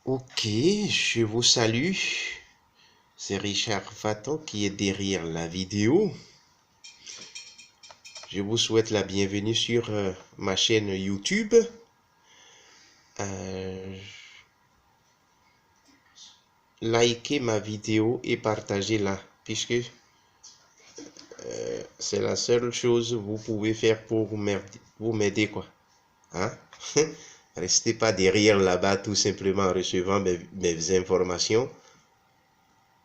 Ok, je vous salue. C'est Richard Faton qui est derrière la vidéo. Je vous souhaite la bienvenue sur ma chaîne YouTube. Likez ma vidéo et partagez-la, puisque c'est la seule chose que vous pouvez faire pour vous m'aider, quoi. Hein? Restez pas derrière là-bas tout simplement en recevant mes informations.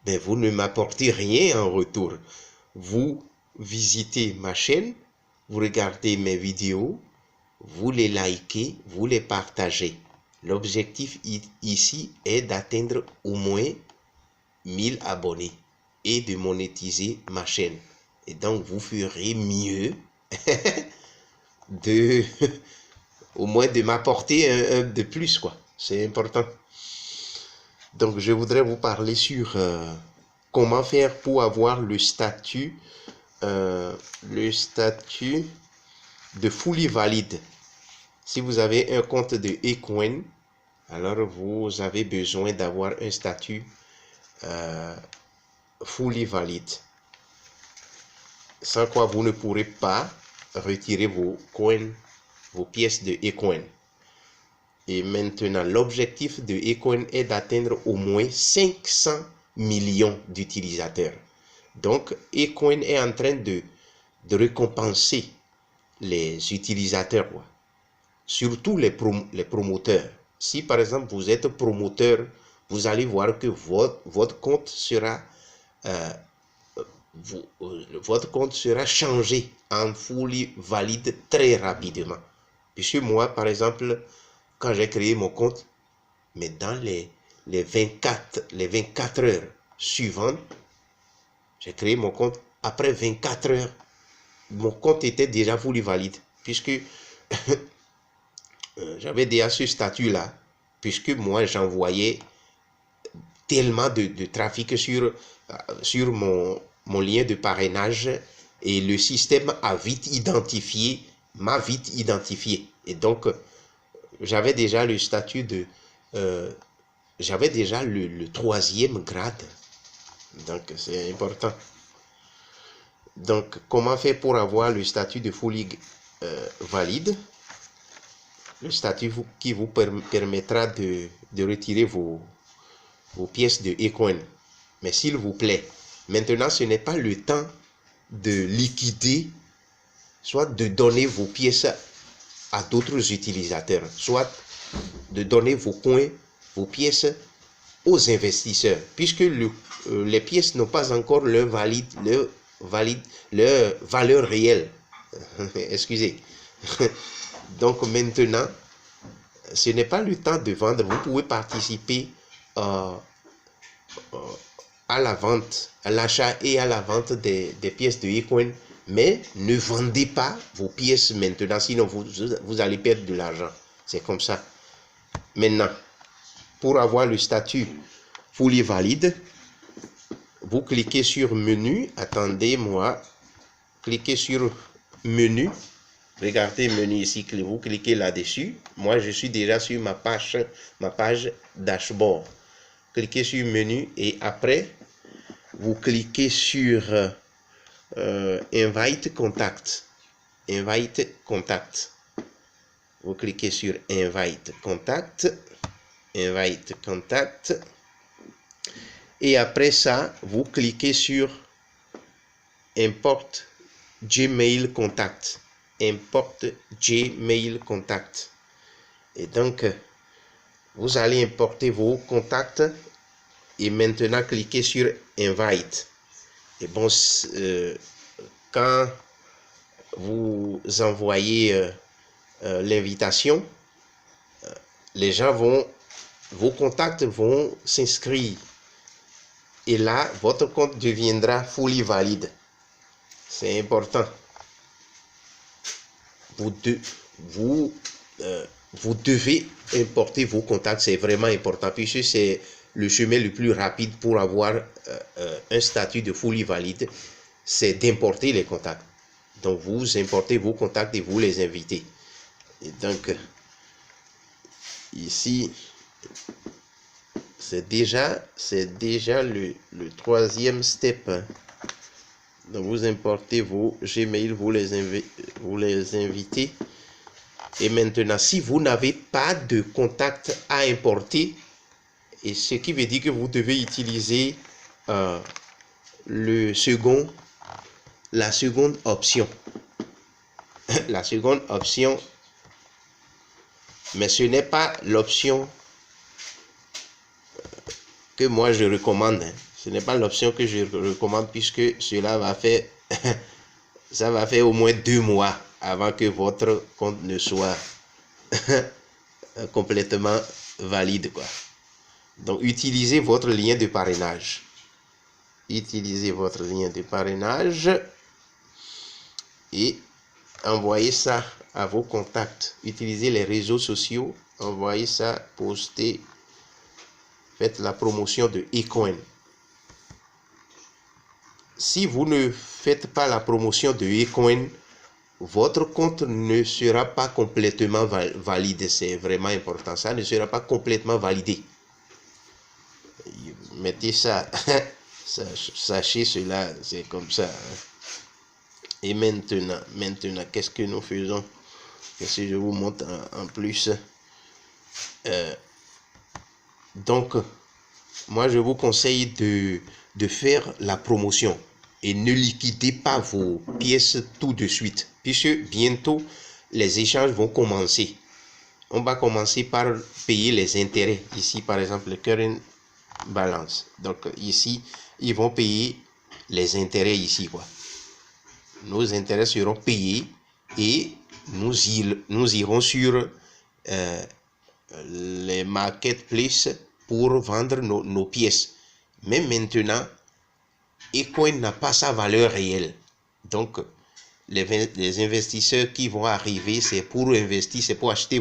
Mais vous ne m'apportez rien en retour. Vous visitez ma chaîne, vous regardez mes vidéos, vous les likez, vous les partagez. L'objectif ici est d'atteindre au moins 1000 abonnés et de monétiser ma chaîne. Et donc, vous ferez mieux de au moins de m'apporter un de plus, quoi. C'est important. Donc, je voudrais vous parler sur comment faire pour avoir le statut de fully valide. Si vous avez un compte de eCoin, alors vous avez besoin d'avoir un statut fully valide. Sans quoi vous ne pourrez pas retirer vos coins, vos pièces de eCoin. Et maintenant, l'objectif de eCoin est d'atteindre au moins 500 millions d'utilisateurs. Donc, eCoin est en train de récompenser les utilisateurs, quoi. Surtout les promoteurs. Si par exemple vous êtes promoteur, vous allez voir que votre compte sera changé en fully valide très rapidement. Puisque moi, par exemple, quand j'ai créé mon compte, mais dans les 24 heures suivantes, j'ai créé mon compte, après 24 heures, mon compte était déjà fully valide, puisque j'avais déjà ce statut-là, puisque moi, j'envoyais tellement de trafic sur mon lien de parrainage et le système m'a vite identifié. Et donc, j'avais déjà le statut de... j'avais déjà le 3e grade. Donc, c'est important. Donc, comment faire pour avoir le statut de fully valide? Le statut qui vous permettra de retirer vos pièces de eCoin. Mais s'il vous plaît, maintenant, ce n'est pas le temps de liquider, soit de donner vos pièces à d'autres utilisateurs, soit de donner vos coins, vos pièces aux investisseurs, puisque les pièces n'ont pas encore leur valeur réelle. Excusez. Donc maintenant, ce n'est pas le temps de vendre. Vous pouvez participer à la vente, à l'achat et à la vente des pièces de eCoin, mais ne vendez pas vos pièces maintenant, sinon vous allez perdre de l'argent. C'est comme ça. Maintenant, pour avoir le statut fully valide, vous cliquez sur menu. Attendez-moi. Cliquez sur menu. Regardez menu ici, vous cliquez là-dessus. Moi, je suis déjà sur ma page dashboard. Cliquez sur menu et après, vous cliquez sur Invite Contact. Invite Contact. Vous cliquez sur Invite Contact. Invite Contact. Et après ça, vous cliquez sur Import Gmail Contact. Import Gmail Contact. Et donc, vous allez importer vos contacts et maintenant cliquez sur Invite. Et bon, quand vous envoyez l'invitation, les gens vos contacts vont s'inscrire. Et là, votre compte deviendra fully valide. C'est important. Vous devez importer vos contacts, c'est vraiment important, puisque c'est le chemin le plus rapide pour avoir un statut de fully valide, c'est d'importer les contacts. Donc, vous importez vos contacts et vous les invitez. Et donc, ici, c'est déjà le troisième step. Donc vous importez vos Gmail, vous les invitez. Et maintenant, si vous n'avez pas de contact à importer, et ce qui veut dire que vous devez utiliser la seconde option. La seconde option, mais ce n'est pas l'option que moi je recommande. Ce n'est pas l'option que je recommande puisque cela va faire, ça va faire au moins 2 mois avant que votre compte ne soit complètement valide, quoi. Donc, utilisez votre lien de parrainage. Utilisez votre lien de parrainage et envoyez ça à vos contacts. Utilisez les réseaux sociaux, envoyez ça, postez, faites la promotion de eCoin. Si vous ne faites pas la promotion de eCoin, votre compte ne sera pas complètement valide. C'est vraiment important. Ça ne sera pas complètement validé. Mettez ça, sachez cela, c'est comme ça. Et maintenant, qu'est-ce que nous faisons? Si je vous montre en plus. Donc, moi, je vous conseille de faire la promotion et ne liquidez pas vos pièces tout de suite, puisque bientôt, les échanges vont commencer. On va commencer par payer les intérêts. Ici, par exemple, le current balance. Donc, ici, ils vont payer les intérêts ici, quoi. Nos intérêts seront payés et nous irons sur les marketplaces pour vendre nos pièces. Mais maintenant, eCoin n'a pas sa valeur réelle. Donc, les investisseurs qui vont arriver, c'est pour investir, c'est pour acheter